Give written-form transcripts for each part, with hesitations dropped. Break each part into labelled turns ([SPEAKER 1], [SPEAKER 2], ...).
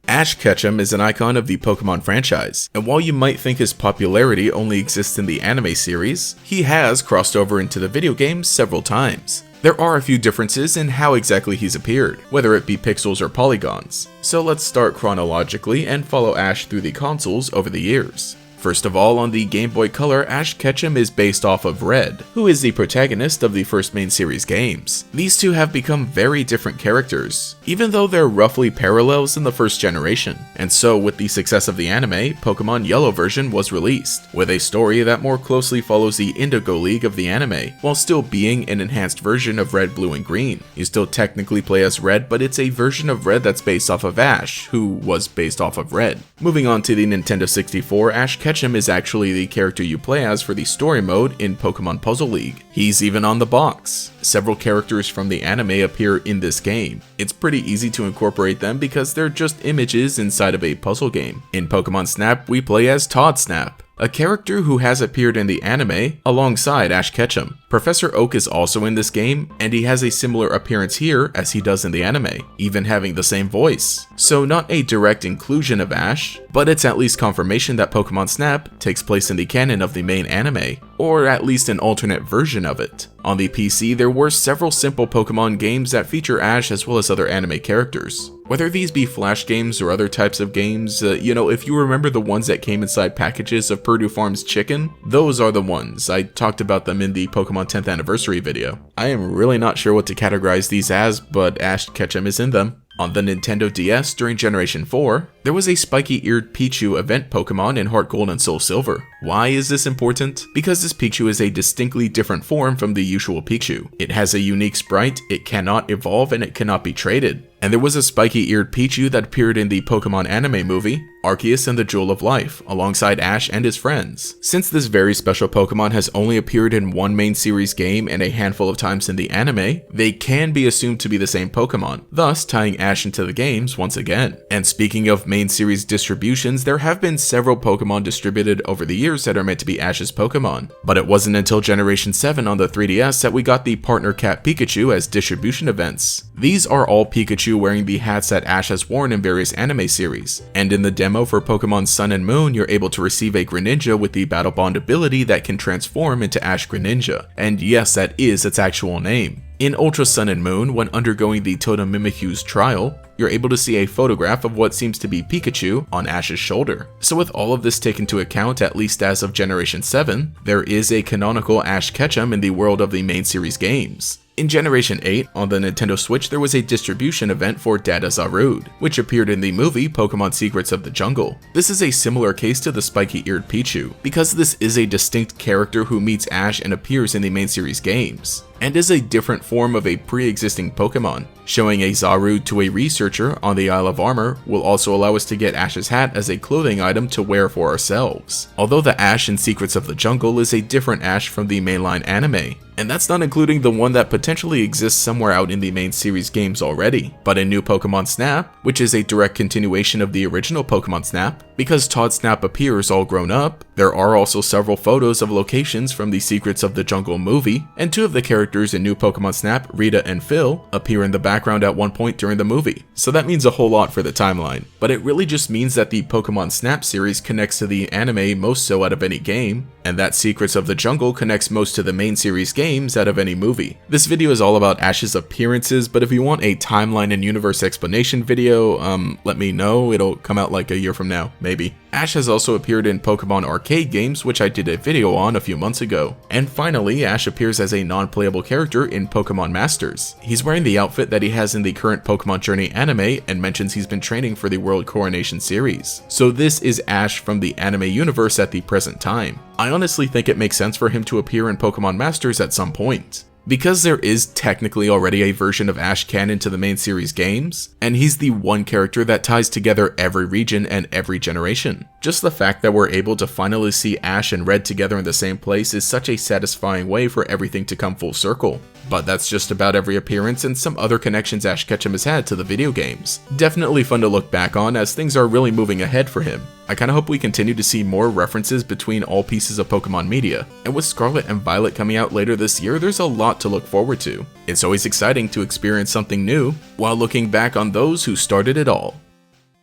[SPEAKER 1] Ash Ketchum is an icon of the Pokémon franchise, and while you might think his popularity only exists in the anime series, he has crossed over into the video games several times. There are a few differences in how exactly he's appeared, whether it be pixels or polygons. So let's start chronologically and follow Ash through the consoles over the years. First of all, on the Game Boy Color, Ash Ketchum is based off of Red, who is the protagonist of the first main series games. These two have become very different characters, even though they're roughly parallels in the first generation. And so, with the success of the anime, Pokémon Yellow version was released, with a story that more closely follows the Indigo League of the anime, while still being an enhanced version of Red, Blue, and Green. You still technically play as Red, but it's a version of Red that's based off of Ash, who was based off of Red. Moving on to the Nintendo 64, Ash Ketchum is actually the character you play as for the story mode in Pokémon Puzzle League. He's even on the box. Several characters from the anime appear in this game. It's pretty easy to incorporate them because they're just images inside of a puzzle game. In Pokémon Snap, we play as Todd Snap, a character who has appeared in the anime alongside Ash Ketchum. Professor Oak is also in this game, and he has a similar appearance here as he does in the anime, even having the same voice. So not a direct inclusion of Ash, but it's at least confirmation that Pokémon Snap takes place in the canon of the main anime, or at least an alternate version of it. On the PC, there were several simple Pokémon games that feature Ash as well as other anime characters. Whether these be Flash games or other types of games, if you remember the ones that came inside packages of Purdue Farms chicken, those are the ones. I talked about them in the Pokemon 10th anniversary video. I am really not sure what to categorize these as, but Ash Ketchum is in them. On the Nintendo DS during Generation 4, there was a spiky-eared Pichu event Pokemon in Heart Gold and Soul Silver. Why is this important? Because this Pichu is a distinctly different form from the usual Pichu. It has a unique sprite, it cannot evolve, and it cannot be traded. And there was a spiky-eared Pichu that appeared in the Pokemon anime movie, Arceus and the Jewel of Life, alongside Ash and his friends. Since this very special Pokemon has only appeared in one main series game and a handful of times in the anime, they can be assumed to be the same Pokemon, thus tying Ash into the games once again. And speaking of main series distributions, there have been several Pokemon distributed over the years that are meant to be Ash's Pokemon. But it wasn't until Generation 7 on the 3DS that we got the Partner Cat Pikachu as distribution events. These are all Pikachu wearing the hats that Ash has worn in various anime series, and in the demo for Pokemon Sun and Moon, you're able to receive a Greninja with the Battle Bond ability that can transform into Ash Greninja, and yes, that is its actual name. In Ultra Sun and Moon, when undergoing the Totem Mimikyu's trial, you're able to see a photograph of what seems to be Pikachu on Ash's shoulder. So with all of this taken into account, at least as of Generation 7, there is a canonical Ash Ketchum in the world of the main series games. In Generation 8, on the Nintendo Switch, there was a distribution event for Data Zarude, which appeared in the movie Pokemon Secrets of the Jungle. This is a similar case to the spiky-eared Pichu, because this is a distinct character who meets Ash and appears in the main series games, and is a different form of a pre-existing Pokemon. Showing a Zarude to a researcher on the Isle of Armor will also allow us to get Ash's hat as a clothing item to wear for ourselves. Although the Ash in Secrets of the Jungle is a different Ash from the mainline anime, and that's not including the one that potentially exists somewhere out in the main series games already. But in new Pokemon Snap, which is a direct continuation of the original Pokemon Snap, because Todd Snap appears all grown up, there are also several photos of locations from the Secrets of the Jungle movie, and two of the characters in new Pokemon Snap, Rita and Phil, appear in the background at one point during the movie. So that means a whole lot for the timeline. But it really just means that the Pokemon Snap series connects to the anime most so out of any game, and that Secrets of the Jungle connects most to the main series games out of any movie. This video is all about Ash's appearances, but if you want a timeline and universe explanation video, let me know. It'll come out like a year from now, maybe. Ash has also appeared in Pokemon arcade games, which I did a video on a few months ago. And finally, Ash appears as a non-playable character in Pokemon Masters. He's wearing the outfit that he has in the current Pokemon Journey anime and mentions he's been training for the World Coronation series. So this is Ash from the anime universe at the present time. I honestly think it makes sense for him to appear in Pokemon Masters at some point, because there is technically already a version of Ash canon to the main series games, and he's the one character that ties together every region and every generation. Just the fact that we're able to finally see Ash and Red together in the same place is such a satisfying way for everything to come full circle. But that's just about every appearance and some other connections Ash Ketchum has had to the video games. Definitely fun to look back on, as things are really moving ahead for him. I kinda hope we continue to see more references between all pieces of Pokemon media, and with Scarlet and Violet coming out later this year, there's a lot to look forward to. It's always exciting to experience something new, while looking back on those who started it all.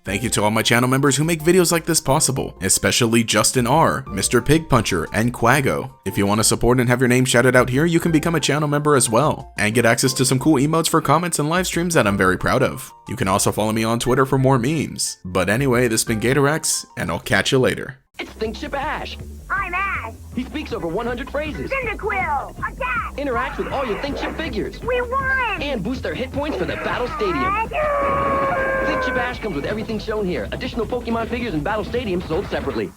[SPEAKER 1] Thank you to all my channel members who make videos like this possible, especially Justin R, Mr. Pig Puncher, and Quago. If you want to support and have your name shouted out here, you can become a channel member as well, and get access to some cool emotes for comments and live streams that I'm very proud of. You can also follow me on Twitter for more memes. But anyway, this has been Gatorax, and I'll catch you later.
[SPEAKER 2] It's ThinkShip Ash.
[SPEAKER 3] I'm Ash.
[SPEAKER 2] He speaks over 100 phrases,
[SPEAKER 3] Cyndaquil. Attack.
[SPEAKER 2] interacts with all your ThinkShip figures,
[SPEAKER 3] We won.
[SPEAKER 2] and boosts their hit points for the Battle Stadium. ThinkShip Ash comes with everything shown here. Additional Pokemon figures and Battle Stadiums sold separately.